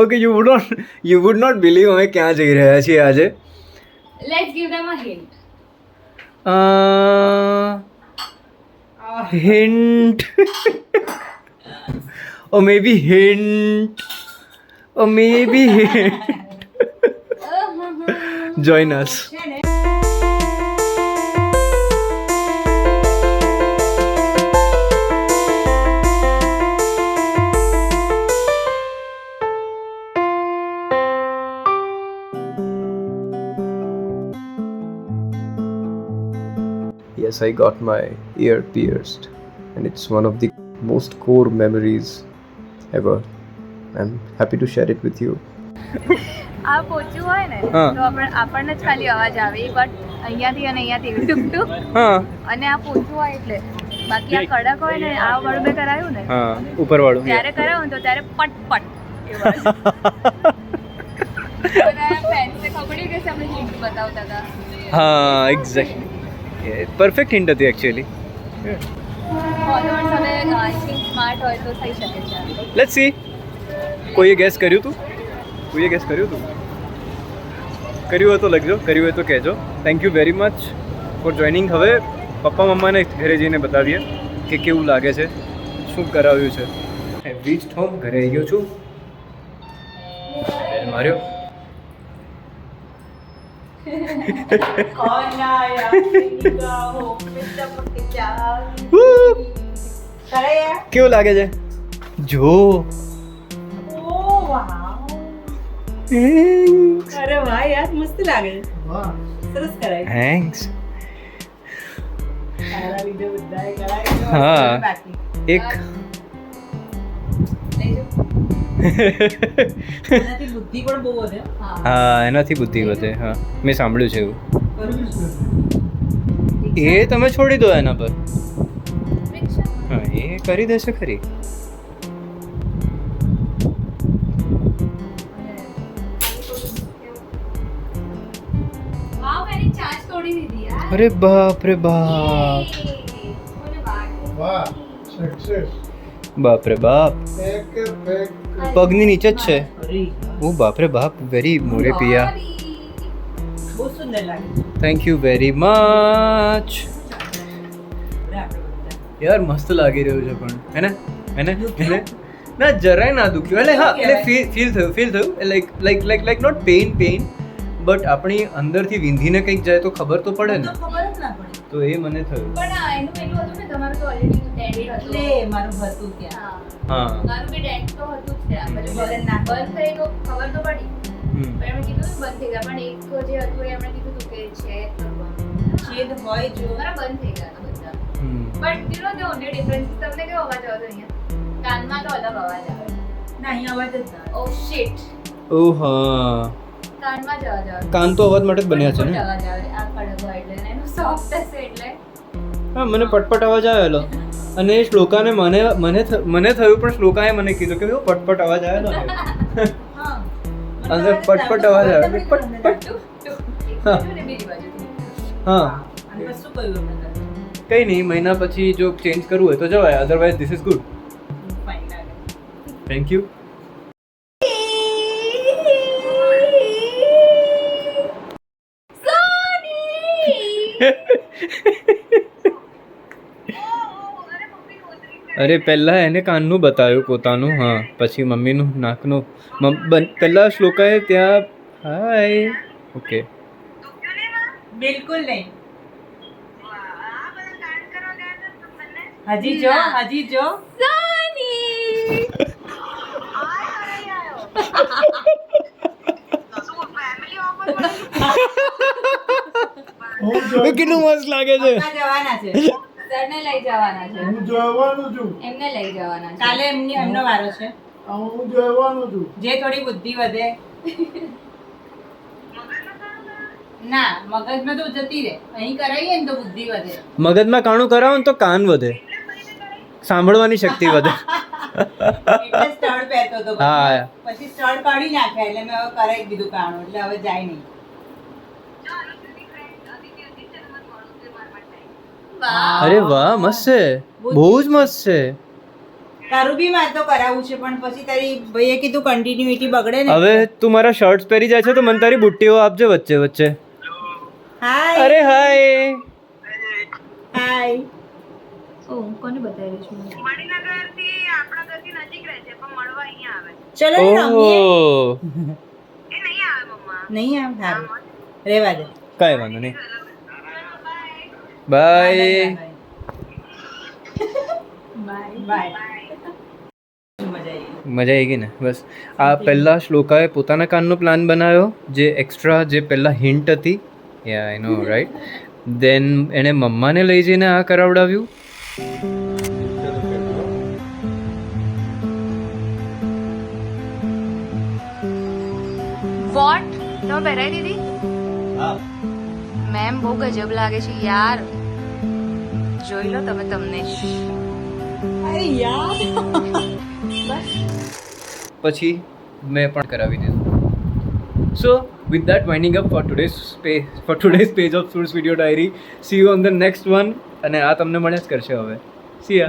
Okay you would not believe અમે ક્યાં જઈ રહ્યા છીએ આજે. Let's give them a hint. Hint. Or maybe hint. Or maybe hint. Join us. Yes, I got my ear pierced, and it's one of the most core memories ever. I'm happy to share it with you. આ પોચું હોય ને હા. તો આપણને જ ખાલી અવાજ આવે બટ અહીંયાથી અને અહીંયાથી ટુક ટુક હા અને આ પોચું હોય એટલે બાકી આ કડક હોય ને આ વાળું મેં કરાયું ને હા ઉપરવાળું ત્યારે કરાયું ને તો ત્યારે પટ પટ એવું ફ્રેન્ડ્સને ખબર કે આપણે હિન્ટ બતાવતા હતા. હા એક્ઝેક્ટલી પરફેક્ટ હિન્ટ હતી એકચ્યુઅલી. ફોલોઅર્સ હવે આઈ થિંક સ્માર્ટ હોય તો થઈ શકે છે. Let's see. કોઈએ ગેસ કર્યું હતું? કર્યું હોય તો લખજો, કર્યું હોય તો કહેજો. Thank you very much for joining. હવે પપ્પા મમ્માને ઘરે જઈને બતાવીએ કે કેવું લાગે છે, શું કરાવ્યું છે. રીચ્ડ હોમ, ઘરે આવી ગયો છું. માર્યો કેવું લાગે છે જો. અરે વાહ યાર મસ્ત લાગે છે. સરસ કરાય. થેન્ક્સ. તારા લીધે બધાએ કરાય. હા. બાકી એક એનાથી બુદ્ધિ પણ બહુ વધે. હા એનાથી બુદ્ધિ વધે. હા મેં સાંભળ્યું છે એવું. એ તમે છોડી દો એના પર. હા એ કરી દેશે ખરી. વાવ એની ચાંચ તોડી દીધી યાર. અરે બાપ રે બાપ. વાહ સક્સેસ બાપ રે બાપ. પગની નીચે જ છે. અરે ઓ બાપ રે બાપ. વેરી મોરે પિયા. બહુ સુંદર લાગે છે. Thank you very much. આપણે બધા યાર મસ્ત લાગી રહ્યું છે પણ હેને ના જરાય ના દુખ્યું. એટલે હા એટલે ફીલ થયું લાઈક નોટ પેઇન બટ આપણી અંદરથી વિંધીને કંઈક જાય તો ખબર તો પડે ને. તો ખબર જ ના પડે. તો એ મને થયું. પણ એનું પેલું હતું ને તમારું તો ઓલરેડી ડેન્ટેડ હતું. એટલે મારું હતું ત્યાં. હા મારું બી ડેન્ટ તો હતું જ ત્યાં. પછી વગર ના. બંધ થઈ તો ખબર તો પડી. હમ. પણ એમણે કીધું ને બંધ થઈ ગયા. પણ એક જે હતું એ એમણે કીધું હતું કે છે કરવાનું. છેદ હોય જો. મારા બંધ થઈ ગયા હતા બધા. Hmm. But you know the only difference તમને કેવો અવાજ આવતો અહીંયા? કાનમાં તો અલગ અવાજ આવે. ના અહીંયા અવાજ જ ના આવે. ઓ શિટ. ઓ હા કાનમાં જ અવાજ આવે. કાન તો અવાજ માટે જ બન્યા છે ને. અવાજ આવે આ કડક હોય એટલે અને એનું સોફ્ટ હશે એટલે. હા મને પટપટ અવાજ આવેલો અને એ શ્લોકાને મને થયું પણ શ્લોકાએ મને કીધું કે પટપટ અવાજ આવેલો ને. હા. અંદર પટપટ અવાજ આવે. ટુક ટુક હા. ને બીજી બાજુથી. હા અને પછી શું કહ્યું અમને? કંઈ નહીં, મહિના પછી જો ચેન્જ કરવું હોય તો જવાય, otherwise this is good. Fine લાગે. Thank you. અરે પહેલા એને કાનનું બતાવ્યું પોતાનું, હા પછી મમ્મીનું નાકનું. પહેલા શ્લોકાએ ત્યાં હાય ઓકે. બિલકુલ નહીં. હજી જો. કેટલું મસ્ત લાગે છે. પપ્પા જવાના છે. સરને લઈ જવાના છે. હું જવાનું છું. એમને લઈ જવાના છે. કાલે એમનો વારો છે. હું જવાનું છું. જે થોડી બુદ્ધિ વધે. ના મગજમાં તો જતી રહે. અહીં કરાવીએ ને તો બુદ્ધિ વધે. મગજમાં કાણું કરાવો ને તો કાન વધે, સાંભળવાની શક્તિ વધે. એટલે સ્ટડ પહેરતો હતો. હા. પછી સ્ટડ કાઢી નાખ્યા એટલે મેં હવે કરાવી દીધું કાણું એટલે હવે જાય નહીં. વાહ. અરે વાહ મસ્ત છે, બહુ જ મસ્ત છે. તારું બી મારે તો કરાવવું છે પણ પછી તારી ભાઈએ કીધું કન્ટિન્યુટી બગડે ને. હવે તું મારા શર્ટ્સ પહેરી જાય છે તો મને તારી બુટ્ટીઓ આપજે વચ્ચે વચ્ચે. હાય અરે હાય. હાય. ઓ કોને બતાવી છું મણિનગરથી આપણા ઘરથી નજીક રહે છે પણ મળવા અહીંયા આવે ચલો ને રમીએ. ઓહ, એ નહીં આવે મમ્મા નહીં આમ સારું રેવા દે. કાંઈ વાંધો નહીં. બાય. બાય. મજા આવી. મજા આવી ગઈ ને. બસ આ પહેલા શ્લોકાએ પોતાના કાનનો પ્લાન બનાવ્યો, જે એક્સ્ટ્રા જે પહેલા હિન્ટ હતી. યા આઈ નો રાઈટ. દેન એણે મમ્માને લઈ જઈને આ કરાવડાવ્યું. વોટ તમે પહેરાઈ દીધી મેમ બહુ ગજબ લાગે છે યાર જોઈ લો તમે તમને અરે યાર. પછી મેં પણ કરાવી દીધું. સો with that winding up for today's page of Sur's Video Diary. See you on the next one. અને આ તમને મળ્યા જ કરશે હવે. See ya.